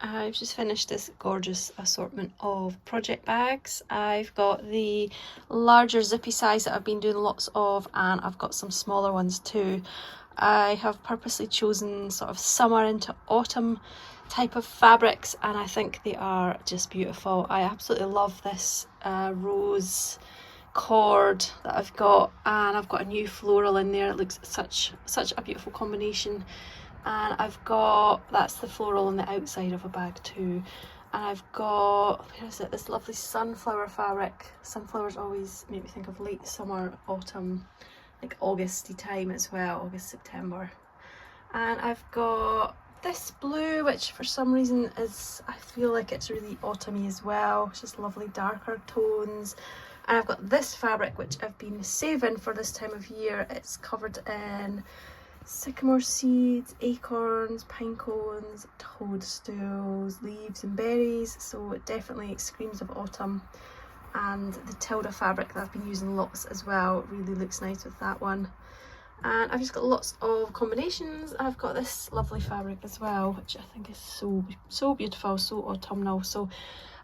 I've just finished this gorgeous assortment of project bags. I've got the larger zippy size that I've been doing lots of, and I've got some smaller ones too. I have purposely chosen sort of summer into autumn type of fabrics, and I think they are just beautiful. I absolutely love this rose cord that I've got, and I've got a new floral in there. It looks such a beautiful combination. And I've got, that's the floral on the outside of a bag too. And I've got, where is it, this lovely sunflower fabric. Sunflowers always make me think of late summer, autumn, like Augusty time as well, August, September. And I've got this blue, which for some reason is, I feel like it's really autumny as well. It's just lovely darker tones. And I've got this fabric, which I've been saving for this time of year. It's covered in sycamore seeds, acorns, pine cones, toadstools, leaves and berries, so it definitely screams of autumn. And the Tilda fabric that I've been using lots as well really looks nice with that one. And I've just got lots of combinations. I've got this lovely fabric as well, which I think is so beautiful, so autumnal. So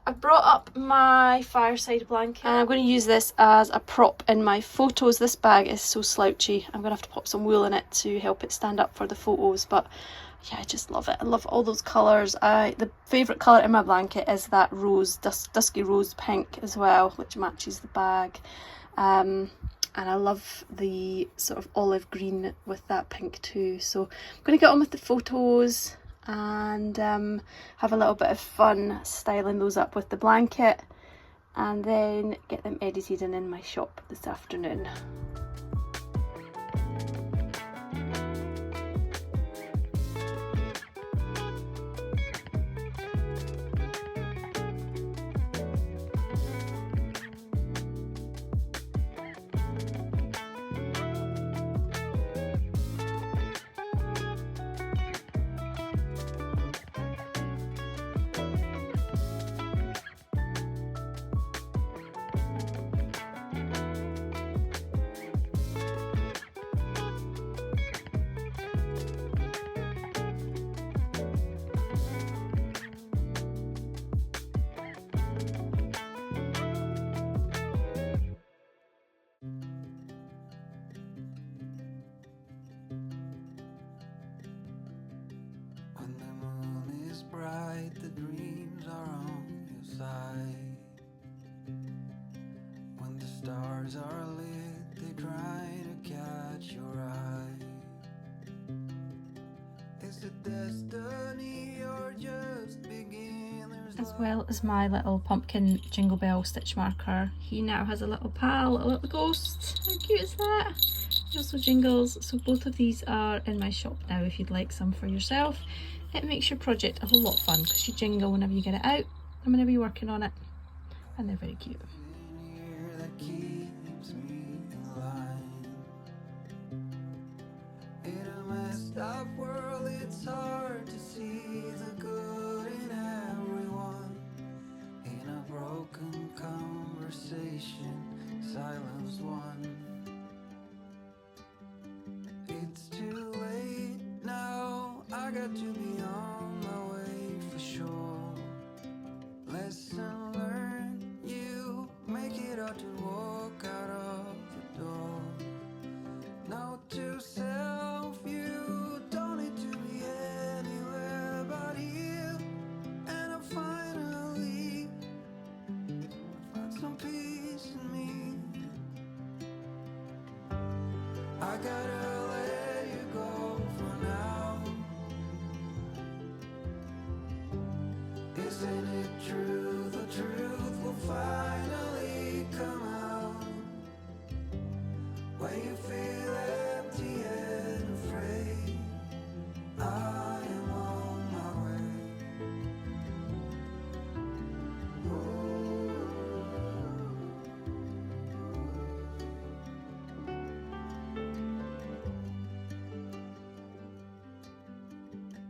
I've brought up my fireside blanket, and I'm going to use this as a prop in my photos. This bag is so slouchy. I'm going to have to pop some wool in it to help it stand up for the photos, but yeah, I just love it. I love all those colours. The favourite colour in my blanket is that rose, dusky rose pink as well, which matches the bag. And I love the sort of olive green with that pink too. So I'm going to get on with the photos and have a little bit of fun styling those up with the blanket, and then get them edited and in my shop this afternoon. The dreams are on your side. When the stars are lit, they try to catch your eye. Is it destiny or just beginners? As well as my little pumpkin jingle bell stitch marker, he now has a little pal, a little ghost. How cute is that? He also jingles, so both of these are in my shop now if you'd like some for yourself. It makes your project a whole lot of fun because you jingle whenever you get it out and whenever you're working on it, and they're very cute. That keeps me in line. In a messed up world, it's hard to see the good in everyone. In a broken conversation, silence won. It's too late now, I got to be on my way for sure. Lesson learned, you make it hard to walk out of the door. Note to self, you don't need to be anywhere but here. And I finally found some peace in me. I gotta let you go for now. Isn't it true? The truth will finally come out. When you feel empty and afraid, I am on my way.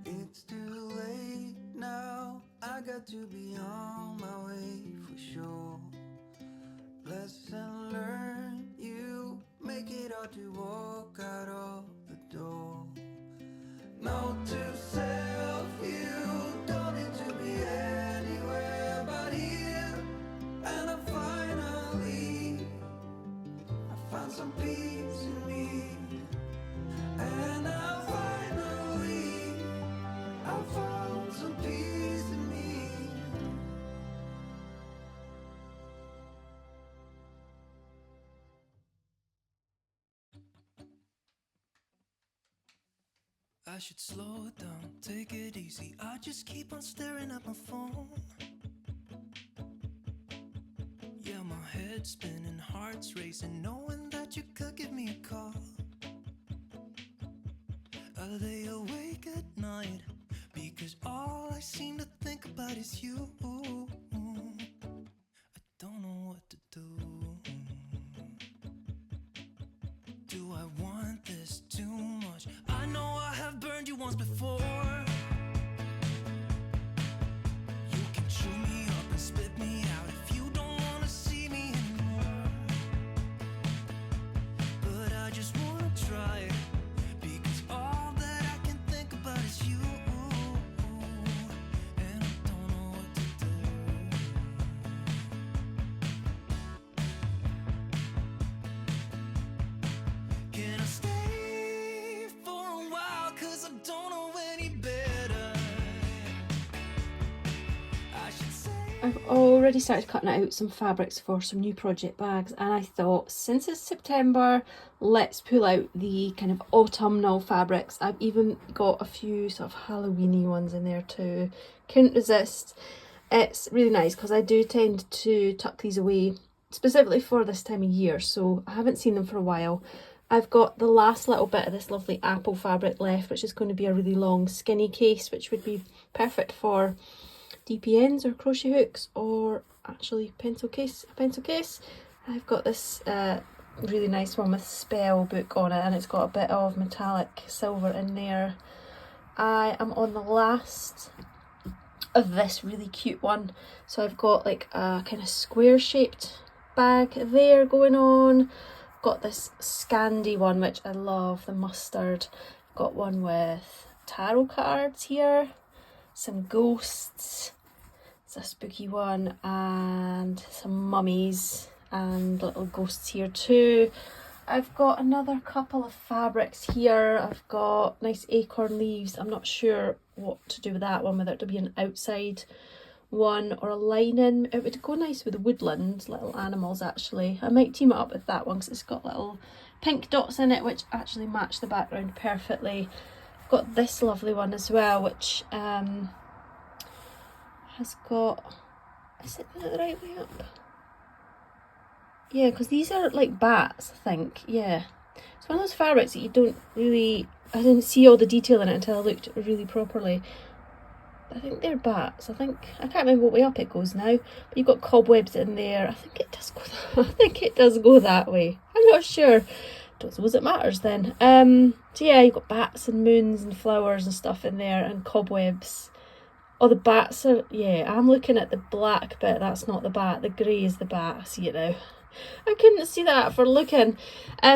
It's too late now, I got to be on my way for sure. Lesson learned, you make it hard to walk out of the door. Note to self, you don't need to be some peace in me. And I found some peace in me. I should slow it down, take it easy. I just keep on staring at my phone. Yeah, my head's spinning, heart's racing, knowing that you could give me a call. I lay awake at night because all I seem to think about is you. I don't know what to do. Do I want this too much? I know I have burned you once before. You can chew me up and spit me out if you don't want to see me anymore. But I just want to try, because all that I can think about is you. And I don't know what to do. Can I stay for a while? 'Cause I don't know any better. I should say I've already started cutting out some fabrics for some new project bags, and I thought, since it's September, let's pull out the kind of autumnal fabrics. I've even got a few sort of Halloweeny ones in there too. Couldn't resist. It's really nice because I do tend to tuck these away specifically for this time of year, so I haven't seen them for a while. I've got the last little bit of this lovely apple fabric left, which is going to be a really long skinny case, which would be perfect for DPNs or crochet hooks, or actually a pencil case. I've got this really nice one with spell book on it, and it's got a bit of metallic silver in there. I am on the last of this really cute one, so I've got like a kind of square shaped bag there going on. Got this Scandi one, which I love, the mustard. Got one with tarot cards here, some ghosts, it's a spooky one, and some mummies and little ghosts here too. I've got another couple of fabrics here. I've got nice acorn leaves. I'm not sure what to do with that one, whether it to be an outside one or a lining. It would go nice with woodland, little animals actually. I might team it up with that one because it's got little pink dots in it which actually match the background perfectly. I've got this lovely one as well, which has got, is it the right way up? Yeah, because these are like bats, I think. Yeah, it's one of those fabrics that you don't really, I didn't see all the detail in it until I looked really properly. I think they're bats. I can't remember what way up it goes now, but you've got cobwebs in there. I think it does go that way. I'm not sure. Don't suppose it matters then. So yeah, you've got bats and moons and flowers and stuff in there, and cobwebs. Oh, the bats are, yeah, I'm looking at the black bit. That's not the bat. The grey is the bat. I see it now. I couldn't see that for looking.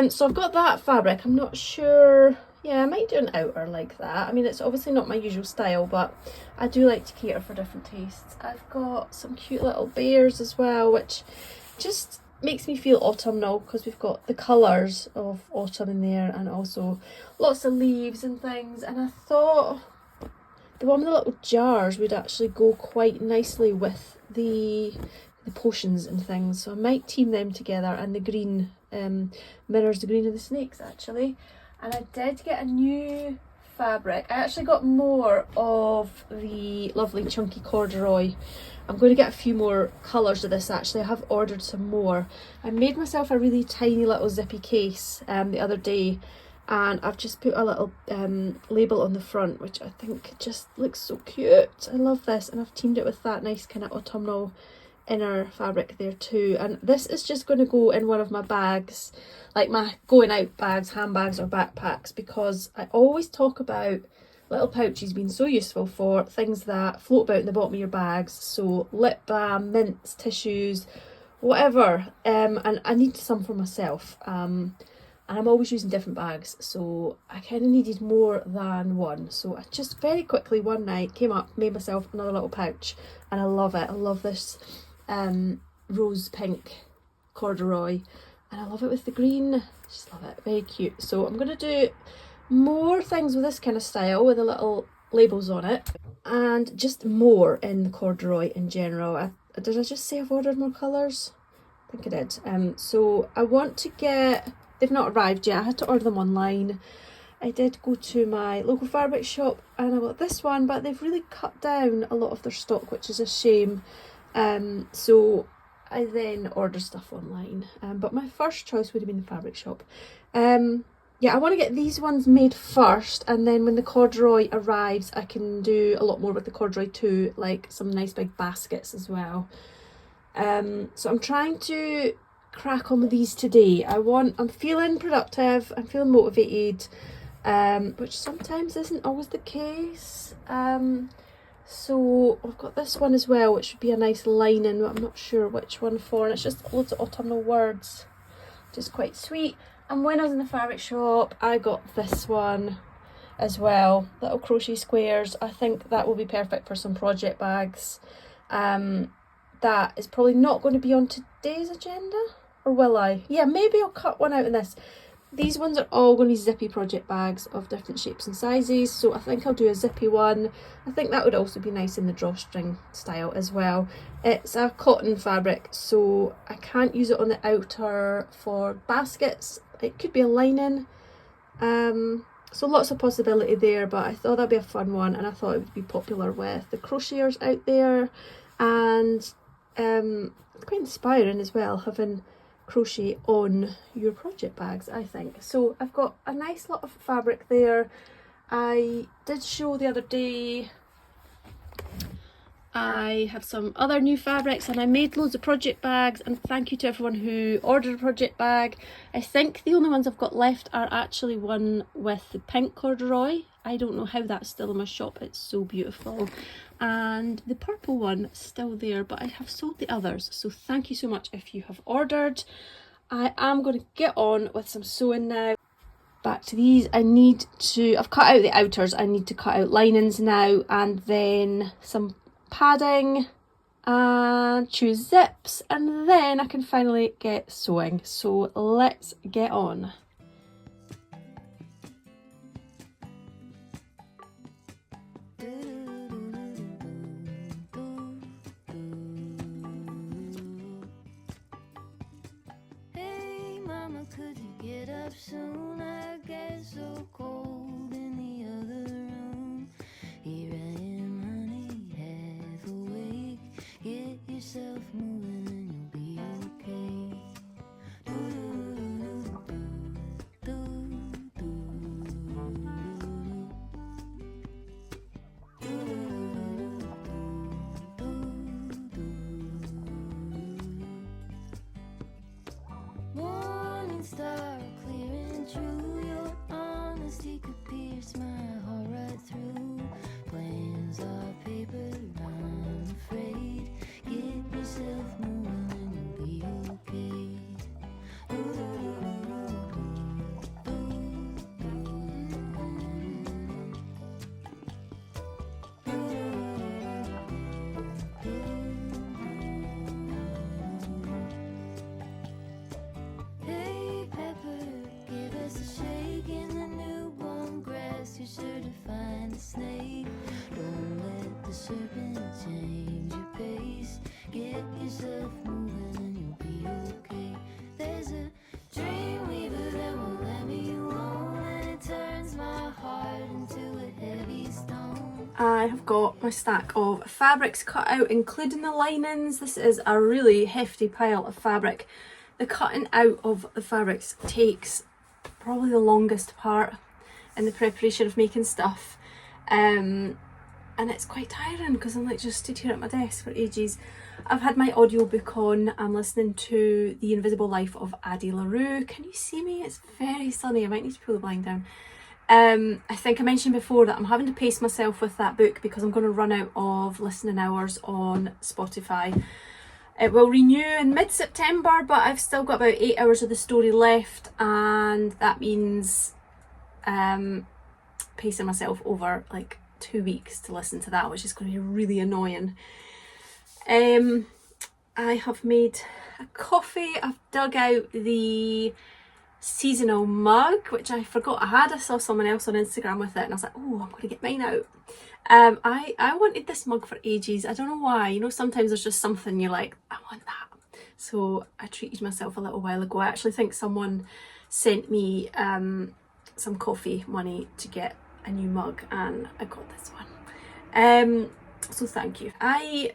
So I've got that fabric. I'm not sure. Yeah, I might do an outer like that. I mean, it's obviously not my usual style, but I do like to cater for different tastes. I've got some cute little bears as well, which just makes me feel autumnal because we've got the colours of autumn in there, and also lots of leaves and things. And I thought the one with the little jars would actually go quite nicely with the potions and things, so I might team them together. And the green mirrors the green of the snakes actually. And I did get a new fabric. I actually got more of the lovely chunky corduroy. I'm going to get a few more colours of this actually. I have ordered some more. I made myself a really tiny little zippy case the other day, and I've just put a little label on the front, which I think just looks so cute. I love this, and I've teamed it with that nice kind of autumnal inner fabric there too. And this is just going to go in one of my bags, like my going out bags, handbags or backpacks, because I always talk about little pouches being so useful for things that float about in the bottom of your bags. So lip balm, mints, tissues, whatever. And I need some for myself, and I'm always using different bags, so I kind of needed more than one. So I just very quickly one night came up, made myself another little pouch, and I love it. I love this rose pink corduroy, And I love it with the green. Just love it, very cute. So I'm going to do more things with this kind of style with the little labels on it, and just more in the corduroy in general. Did I just say I've ordered more colours? I think I did. So I want to get, they've not arrived yet, I had to order them online. I did go to my local fabric shop and I got this one, but they've really cut down a lot of their stock, which is a shame. So I then ordered stuff online, but my first choice would have been the fabric shop. Yeah, I want to get these ones made first, and then when the corduroy arrives I can do a lot more with the corduroy too, like some nice big baskets as well. So I'm trying to crack on with these today. I'm feeling productive, I'm feeling motivated, which sometimes isn't always the case. So I've got this one as well, which would be a nice lining, but I'm not sure which one for, and it's just loads of autumnal words, which is quite sweet. And when I was in the fabric shop I got this one as well, little crochet squares. I think that will be perfect for some project bags. That is probably not going to be on today's agenda, or will I? Yeah, maybe I'll cut one out in this. These ones are all going to be zippy project bags of different shapes and sizes, so I think I'll do a zippy one. I think that would also be nice in the drawstring style as well. It's a cotton fabric, so I can't use it on the outer for baskets. It could be a lining. So lots of possibility there, but I thought that'd be a fun one, and I thought it would be popular with the crocheters out there, and it's quite inspiring as well, having crochet on your project bags, I think. So I've got a nice lot of fabric there. I did show the other day I have some other new fabrics, and I made loads of project bags, and thank you to everyone who ordered a project bag. I think the only ones I've got left are actually one with the pink corduroy. I don't know how that's still in my shop, it's so beautiful. And the purple one is still there, but I have sold the others, so thank you so much if you have ordered. I am going to get on with some sewing now. Back to these, I've cut out the outers, I need to cut out linings now, and then some padding and choose zips, and then I can finally get sewing. So let's get on. Hey mama, could you get up soon? I get so cold in the other room. Here I am, honey, half awake. Get yourself moving and you'll be okay. Morning star, clear and true. Your honesty could pierce my heart right through. Plans are paper, I'm afraid. Get yourself moving and you'll be okay. Hey Pepper, give us a shake in the newborn grass. You're sure to find a snake. Don't let the serpent change your pace. Get yourself moving and you'll be okay. There's a dream weaver that won't let me alone, and it turns my heart into a heavy stone. I have got my stack of fabrics cut out, including the linings. This is a really hefty pile of fabric. The cutting out of the fabrics takes probably the longest part in the preparation of making stuff. And it's quite tiring because I'm like just stood here at my desk for ages. I've had my audiobook on. I'm listening to The Invisible Life of Addie LaRue. Can you see me? It's very sunny. I might need to pull the blind down. I think I mentioned before that I'm having to pace myself with that book because I'm going to run out of listening hours on Spotify. It will renew in mid-September, but I've still got about 8 hours of the story left, and that means pacing myself over like 2 weeks to listen to that, which is going to be really annoying. And I have made a coffee. I've dug out the seasonal mug, which I forgot I had. I saw someone else on Instagram with it and I was like, oh, I'm going to get mine out. I wanted this mug for ages. I don't know why. You know, sometimes there's just something you're like, I want that. So I treated myself a little while ago. I actually think someone sent me some coffee money to get a new mug and I got this one. So thank you. I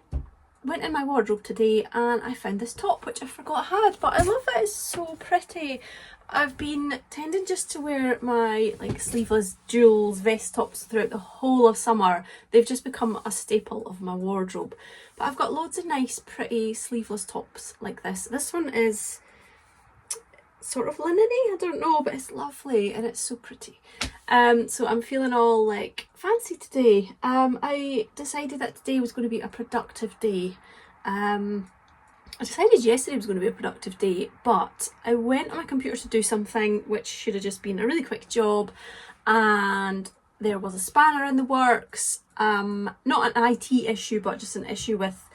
went in my wardrobe today and I found this top, which I forgot I had, but I love it. It's so pretty. I've been tending just to wear my like sleeveless jewels vest tops throughout the whole of summer. They've just become a staple of my wardrobe. But I've got loads of nice pretty sleeveless tops like this. This one is sort of linen-y, I don't know, but it's lovely and it's so pretty. So I'm feeling all like fancy today. I decided that today was going to be a productive day. I decided yesterday was going to be a productive day, but I went on my computer to do something which should have just been a really quick job, and there was a spanner in the works. Not an IT issue, but just an issue with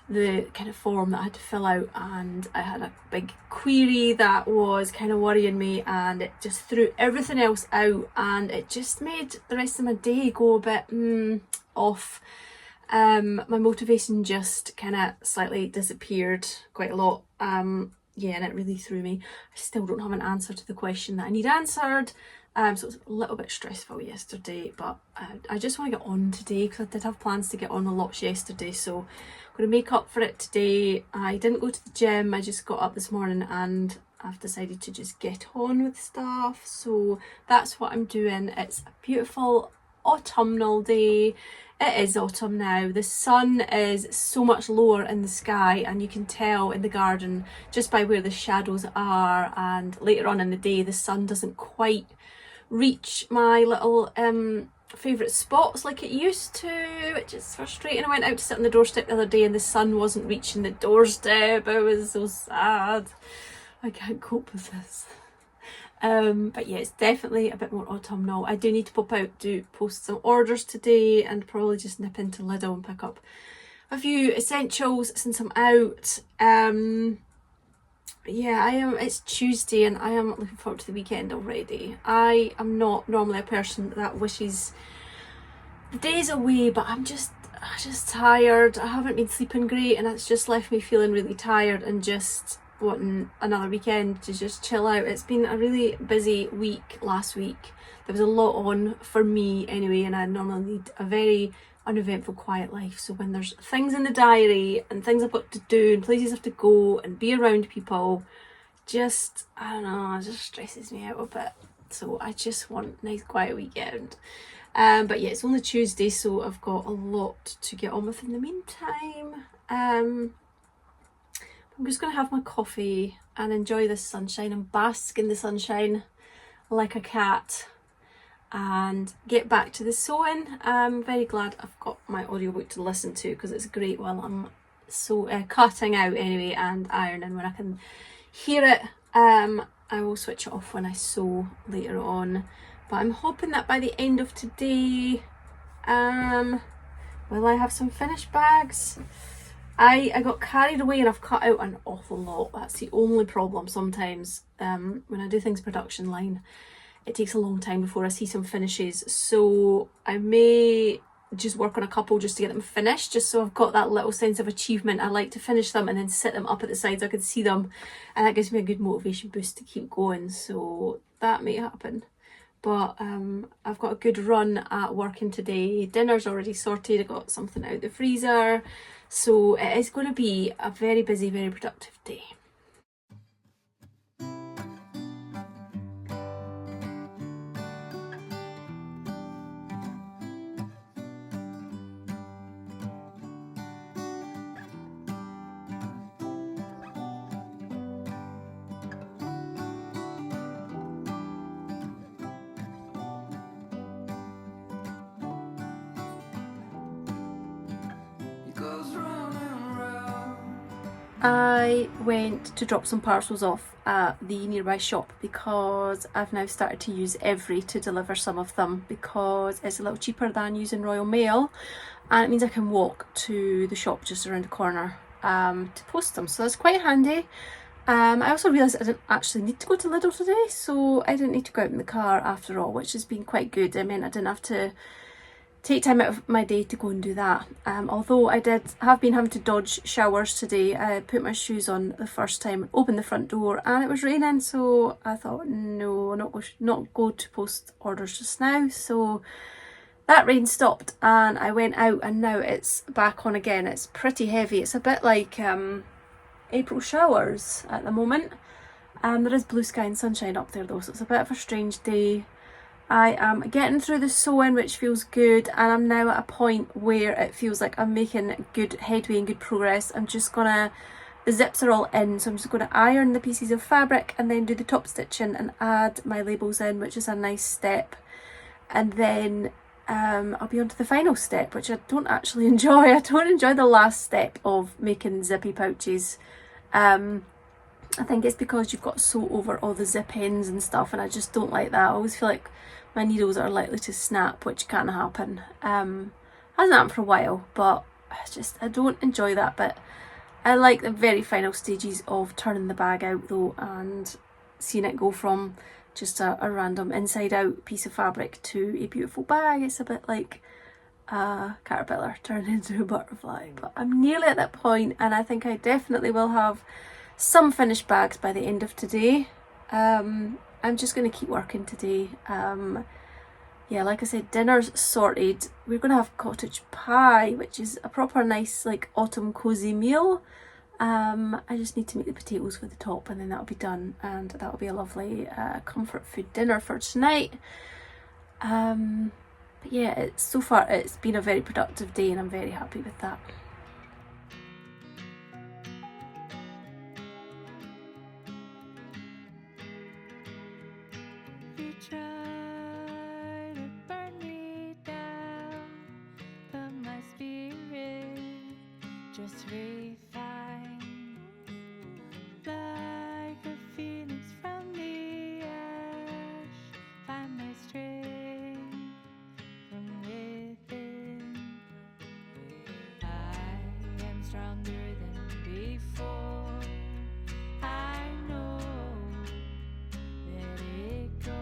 the kind of form that I had to fill out, and I had a big query that was kind of worrying me, and it just threw everything else out, and it just made the rest of my day go a bit off. My motivation just kind of slightly disappeared quite a lot. Yeah, and it really threw me. I still don't have an answer to the question that I need answered. So it was a little bit stressful yesterday, but I just want to get on today because I did have plans to get on a lot yesterday, so I'm going to make up for it today. I didn't go to the gym, I just got up this morning and I've decided to just get on with stuff, so that's what I'm doing. It's a beautiful autumnal day. It is autumn now. The sun is so much lower in the sky and you can tell in the garden just by where the shadows are, and later on in the day the sun doesn't quite reach my little favourite spots like it used to, which is frustrating. I went out to sit on the doorstep the other day and the sun wasn't reaching the doorstep. I was so sad. I can't cope with this. But yeah, it's definitely a bit more autumnal. I do need to pop out to post some orders today and probably just nip into Lidl and pick up a few essentials since I'm out. Yeah, it's Tuesday and I am looking forward to the weekend already. I am not normally a person that wishes the days away, but I'm just tired. I haven't been sleeping great and it's just left me feeling really tired and just wanting another weekend to just chill out. It's been a really busy week last week. There was a lot on for me anyway, and I normally lead a very uneventful quiet life, so when there's things in the diary and things I've got to do and places I have to go and be around people, just, I don't know, it just stresses me out a bit. So I just want a nice quiet weekend. But yeah, it's only Tuesday, so I've got a lot to get on with in the meantime. I'm just going to have my coffee and enjoy this sunshine and bask in the sunshine like a cat and get back to the sewing. I'm very glad I've got my audiobook to listen to because it's great while I'm cutting out anyway and ironing. When I can hear it, I will switch it off when I sew later on. But I'm hoping that by the end of today, will I have some finished bags? I got carried away and I've cut out an awful lot. That's the only problem sometimes. When I do things production line, it takes a long time before I see some finishes. So I may just work on a couple just to get them finished, just so I've got that little sense of achievement. I like to finish them and then sit them up at the sides so I can see them. And that gives me a good motivation boost to keep going. So that may happen. But I've got a good run at working today. Dinner's already sorted. I got something out the freezer. So it is going to be a very busy, very productive day. I went to drop some parcels off at the nearby shop because I've now started to use Every to deliver some of them because it's a little cheaper than using Royal Mail, and it means I can walk to the shop just around the corner to post them, so that's quite handy. I also realised I didn't actually need to go to Lidl today, so I didn't need to go out in the car after all, which has been quite good. I mean, I didn't have to take time out of my day to go and do that. Although I have been having to dodge showers today. I put my shoes on the first time, opened the front door, and it was raining, so I thought, no, not go to post orders just now. So that rain stopped and I went out, and now it's back on again. It's pretty heavy. It's a bit like April showers at the moment. There is blue sky and sunshine up there though, so it's a bit of a strange day. I am getting through the sewing, which feels good, and I'm now at a point where it feels like I'm making good headway and good progress. The zips are all in, so I'm just going to iron the pieces of fabric and then do the top stitching and add my labels in, which is a nice step. And then I'll be on to the final step, which I don't actually enjoy. I don't enjoy the last step of making zippy pouches. I think it's because you've got to sew over all the zip ends and stuff, and I just don't like that. I always feel like my needles are likely to snap, which can't happen. Hasn't happened for a while, but I don't enjoy that bit. I like the very final stages of turning the bag out though, and seeing it go from just a random inside out piece of fabric to a beautiful bag. It's a bit like a caterpillar turned into a butterfly, but I'm nearly at that point, and I think I definitely will have some finished bags by the end of today. I'm just going to keep working today. Yeah, like I said, dinner's sorted. We're going to have cottage pie, which is a proper nice like autumn cozy meal. I just need to make the potatoes for the top, and then that'll be done, and that'll be a lovely comfort food dinner for tonight. But yeah, so far it's been a very productive day, and I'm very happy with that. Just refine like a phoenix from the ash. Find my strength from within. I am stronger than before. I know, let it go.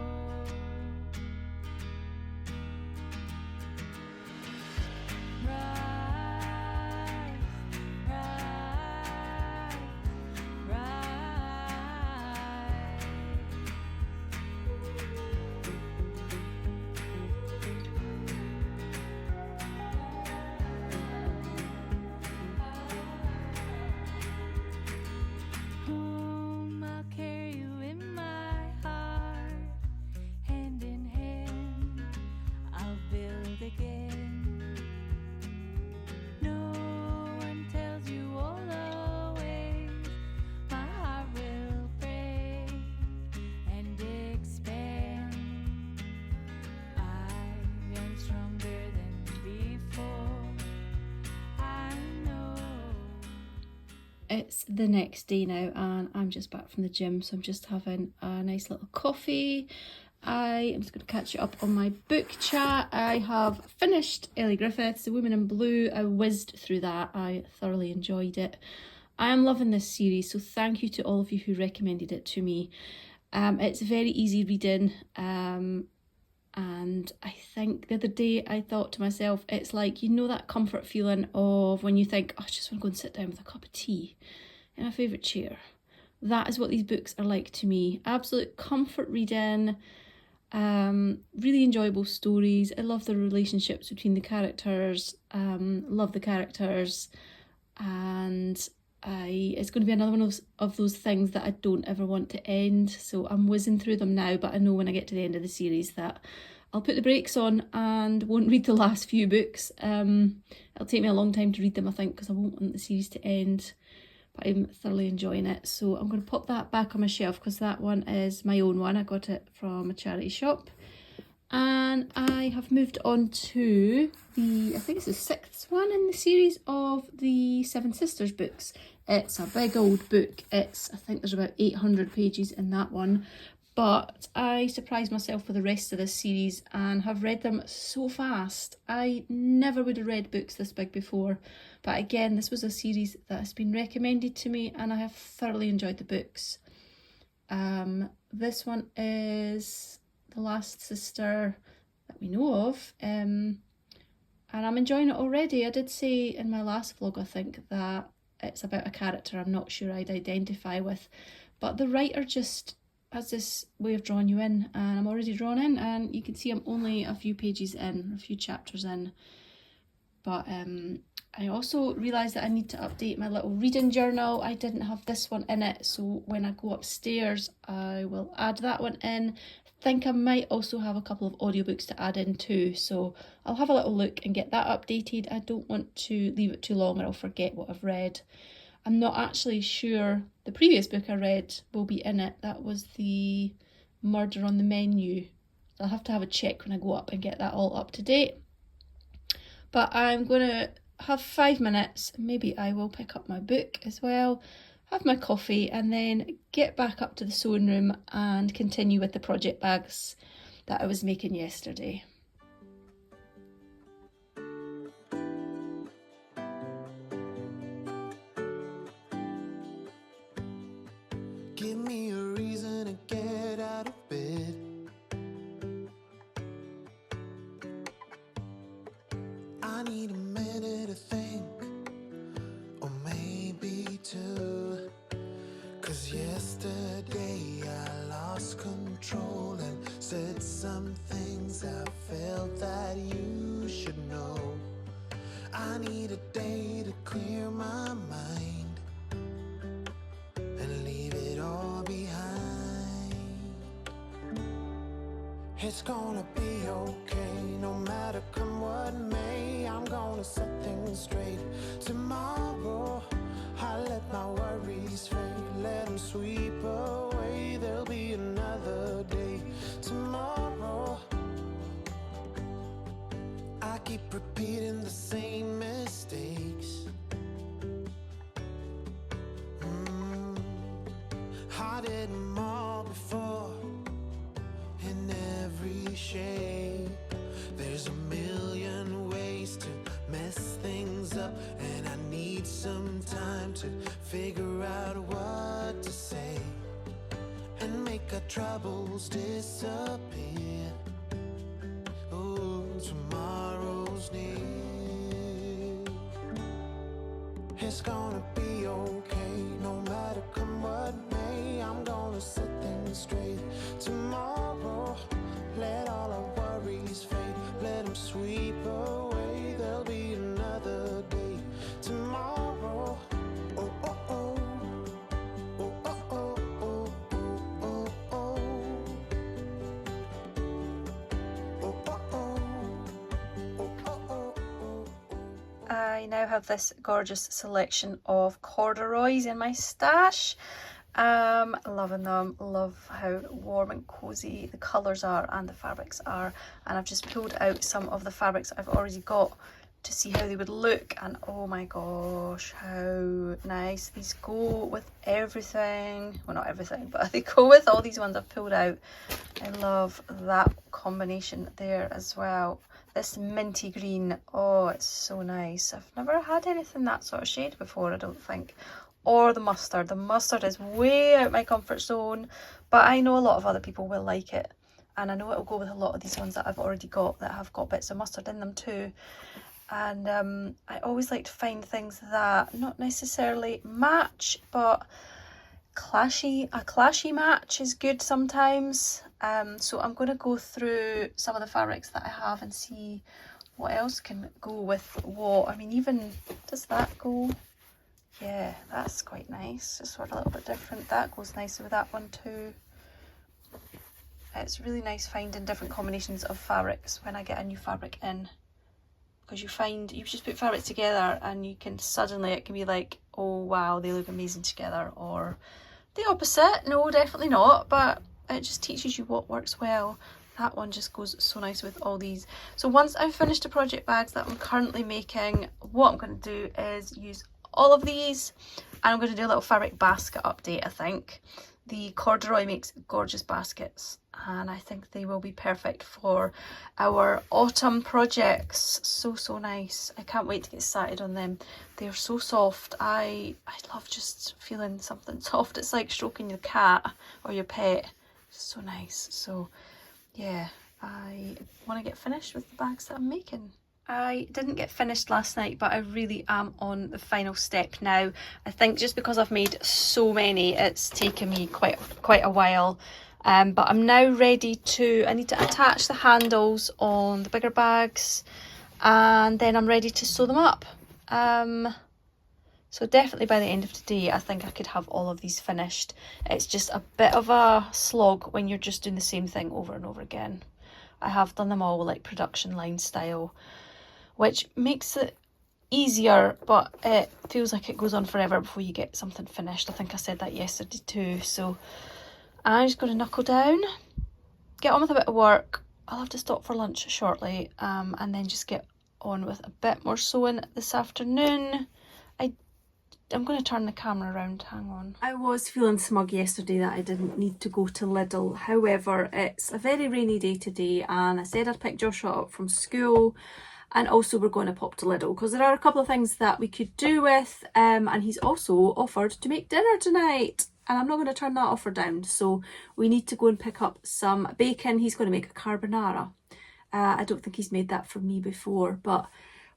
It's the next day now, and I'm just back from the gym, so I'm just having a nice little coffee. I am just going to catch you up on my book chat. I have finished Ellie Griffith's The Woman in Blue. I whizzed through that. I thoroughly enjoyed it. I am loving this series, so thank you to all of you who recommended it to me. It's very easy reading, and I think the other day I thought to myself, it's like, you know, that comfort feeling of when you think, oh, I just want to go and sit down with a cup of tea in my favourite chair. That is what these books are like to me. Absolute comfort reading, really enjoyable stories. I love the relationships between the characters, love the characters, and it's going to be another one of those things that I don't ever want to end. So I'm whizzing through them now, but I know when I get to the end of the series that I'll put the brakes on and won't read the last few books. It'll take me a long time to read them, I think, because I won't want the series to end. But I'm thoroughly enjoying it. So I'm going to pop that back on my shelf because that one is my own one. I got it from a charity shop. And I have moved on to I think it's the 6th one in the series of the Seven Sisters books. It's a big old book. I think there's about 800 pages in that one. but I surprised myself with the rest of this series and have read them so fast. I never would have read books this big before, but again, this was a series that has been recommended to me and I have thoroughly enjoyed the books. This one is The Last Sister that we know of, and I'm enjoying it already. I did say in my last vlog, I think, that it's about a character I'm not sure I'd identify with, but the writer just has this way of drawing you in, and I'm already drawn in, and you can see I'm only a few pages in, a few chapters in. But I also realised that I need to update my little reading journal. I didn't have this one in it, so when I go upstairs I will add that one in. I think I might also have a couple of audiobooks to add in too, so I'll have a little look and get that updated. I don't want to leave it too long or I'll forget what I've read. I'm not actually sure the previous book I read will be in it. That was the Murder on the Menu. I'll have to have a check when I go up and get that all up to date. But I'm going to have 5 minutes. Maybe I will pick up my book as well, have my coffee, and then get back up to the sewing room and continue with the project bags that I was making yesterday. Give me a reason to get out of bed. I need a minute to think, or maybe two. 'Cause yesterday I lost control and said some things I felt that you should know. I need a day to clear my mind and leave it all behind. It's gonna be okay, no matter come what may. I'm gonna set things straight. Tomorrow I let my worries fade, let them sweep away. There'll be another day tomorrow. I keep repeating the same mistakes. I did them all before, in every shape. There's a million ways to mess things up, and I need some time to figure out what to say and make our troubles disappear. Oh, tomorrow's near. It's gonna be okay, no matter come what may. I'm gonna set things straight tomorrow. Let all our worries fade, let them sweep away. There'll be another day tomorrow. Oh, oh, oh. Oh, oh, oh, oh, oh, oh, oh. Oh, oh, oh. Oh, oh, oh, oh. I now have this gorgeous selection of corduroys in my stash. Loving them, love how warm and cozy the colours are and the fabrics are, and I've just pulled out some of the fabrics I've already got to see how they would look, and oh my gosh, how nice these go with everything. Well, not everything, but they go with all these ones I've pulled out. I love that combination there as well. This minty green, oh, it's so nice. I've never had anything that sort of shade before, I don't think. Or the mustard. The mustard is way out my comfort zone, but I know a lot of other people will like it, and I know it'll go with a lot of these ones that I've already got that have got bits of mustard in them too. And I always like to find things that not necessarily match, but a clashy match is good sometimes. So I'm going to go through some of the fabrics that I have and see what else can go with what. I mean, even, does that go? Yeah, that's quite nice. Just sort of a little bit different. That goes nicely with that one too. It's really nice finding different combinations of fabrics when I get a new fabric in, because you find you just put fabrics together and you can suddenly, it can be like, oh wow, they look amazing together, or the opposite. No, definitely not, but it just teaches you what works well. That one just goes so nice with all these. So once I've finished the project bags that I'm currently making, what I'm going to do is use all of these, and I'm going to do a little fabric basket update, I think. The corduroy makes gorgeous baskets, and I think they will be perfect for our autumn projects. So nice. I can't wait to get started on them. They're so soft. I love just feeling something soft. It's like stroking your cat or your pet. So nice. So yeah, I want to get finished with the bags that I'm making. I didn't get finished last night, but I really am on the final step now. I think just because I've made so many, it's taken me quite a while. But I'm now ready to, I need to attach the handles on the bigger bags, and then I'm ready to sew them up. So definitely by the end of today, I think I could have all of these finished. It's just a bit of a slog when you're just doing the same thing over and over again. I have done them all like production line style, which makes it easier, but it feels like it goes on forever before you get something finished. I think I said that yesterday too. So I'm just going to knuckle down, get on with a bit of work. I'll have to stop for lunch shortly, and then just get on with a bit more sewing this afternoon. I'm going to turn the camera around, hang on. I was feeling smug yesterday that I didn't need to go to Lidl. However, it's a very rainy day today, and I said I'd pick Joshua up from school, and also we're going to pop to Lidl because there are a couple of things that we could do with, and he's also offered to make dinner tonight, and I'm not going to turn that offer down. So we need to go and pick up some bacon. He's going to make a carbonara. I don't think he's made that for me before, but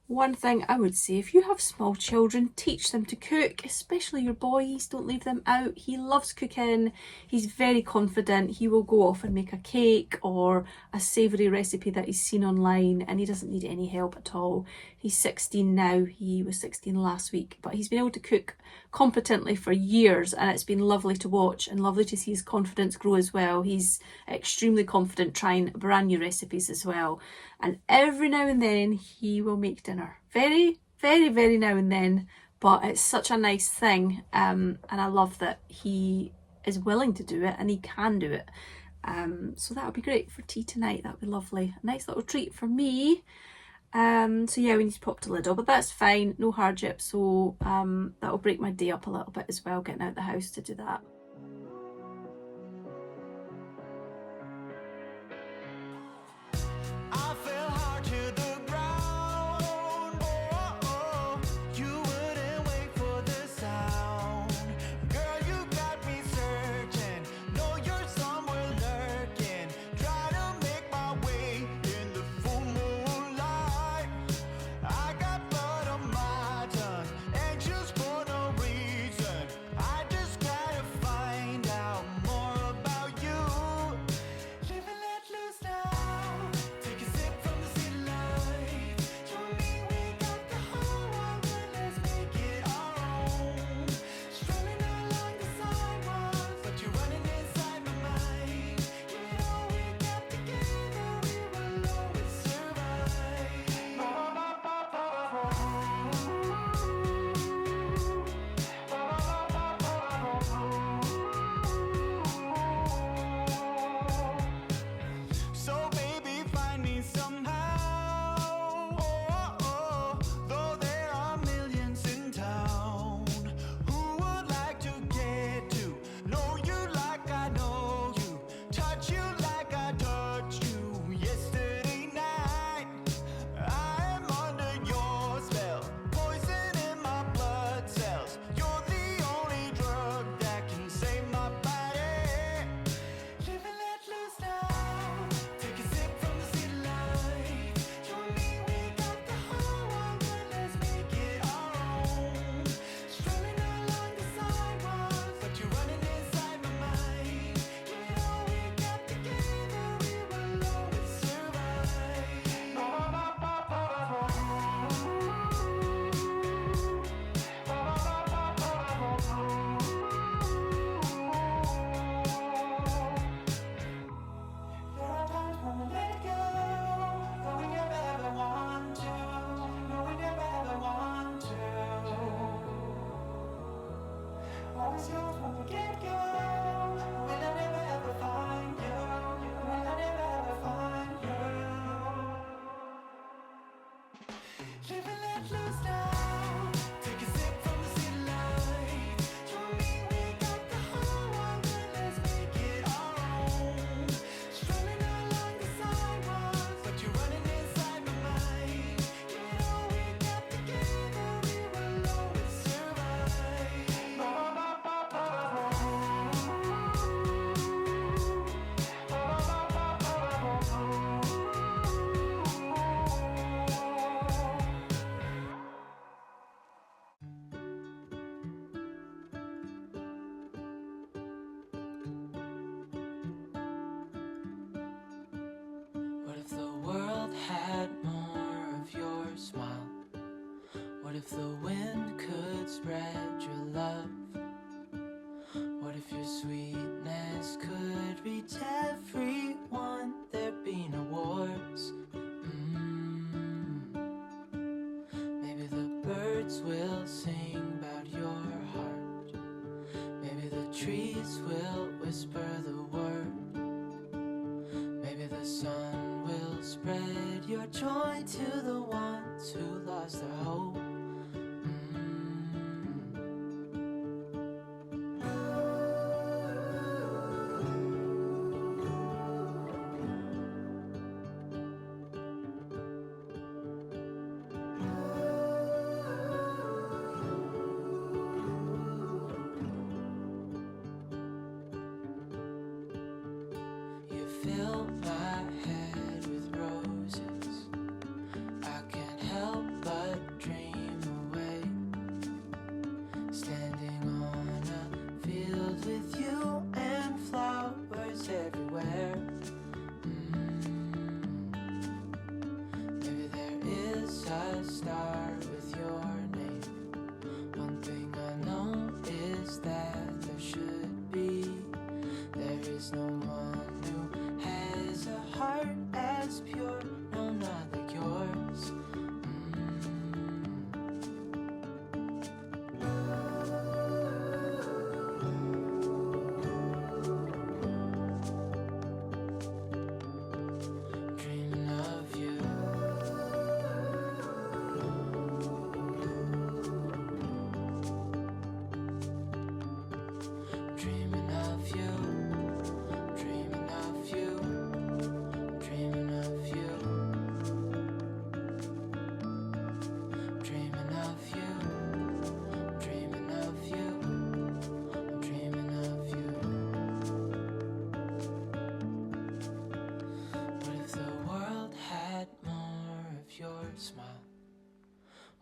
one thing I would say, if you have small children, teach them to cook, especially your boys. Don't leave them out. He loves cooking. He's very confident. He will go off and make a cake or a savoury recipe that he's seen online, and he doesn't need any help at all. He's 16 now. He was 16 last week, but he's been able to cook competently for years, and it's been lovely to watch and lovely to see his confidence grow as well. He's extremely confident trying brand new recipes as well, and every now and then he will make dinner. Very now and then, but it's such a nice thing, and I love that he is willing to do it and he can do it. So that would be great for tea tonight. That would be lovely. A nice little treat for me. So yeah, we need to pop to Lidl, but that's fine, no hardship. So that'll break my day up a little bit as well, getting out the house to do that. I fell hard to the ground. You wouldn't wait for the sound. Girl, you got me searching. Know you're somewhere lurking. Try to make my way in the full moonlight. I got blood on my tongue, anxious for no reason. I just gotta find if the wind could spread your love? What if your sweetness could reach everyone? There'd be no wars. Maybe the birds will sing about your heart. Maybe the trees will whisper the word. Maybe the sun will spread your joy to the ones who lost their hope. You fill my head with roses. I can't help but dream away. Standing on a field with you and flowers everywhere. Maybe there is a star with your name. One thing I know is that there should be. There is no one who has a heart as pure, no, not like yours. Dreaming of you. Dreaming of you. Dreaming of you. Dreaming of you. Dreaming of you. Dreaming of you. I'm dreaming of you. What if the world had more of your smile?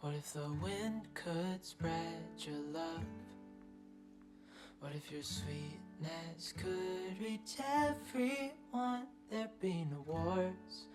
What if the wind could spread your love? What if your sweetness could reach everyone? There'd be no wars.